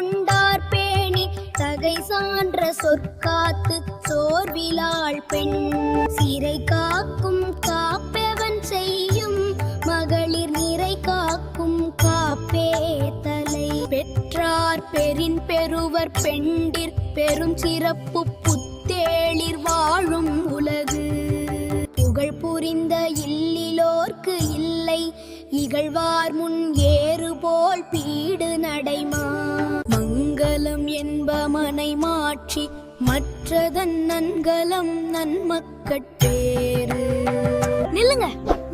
கொண்டார் பேணி தகை சான்ற சொற்காத்து சோர்விலாள் பெண். சிறை காக்கும் காப்பவன் செய்யும் மகளிர் நிறை காக்கும் காப்பே தலை. பெற்றார் பெரின் பெறுவர் பெண்டிர் பெரும் சிறப்பு புத்தேளிர் வாழும் உலகு. புகழ் புரிந்த இல்லிலோர்க்கு இல்லை இகழ்வார் முன் ஏறு போல் பீடு நடைமா. மங்களம் என்ப மனை மாற்றி மற்றதன் நன்கலம் நன்மக்கட்பேறு. நில்லுங்க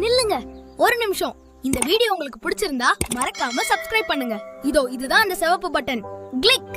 நில்லுங்க, ஒரு நிமிஷம். இந்த வீடியோ உங்களுக்கு பிடிச்சிருந்தா மறக்காம சப்ஸ்கிரைப் பண்ணுங்க. இதுதான் அந்த சிவப்பு பட்டன். கிளிக்.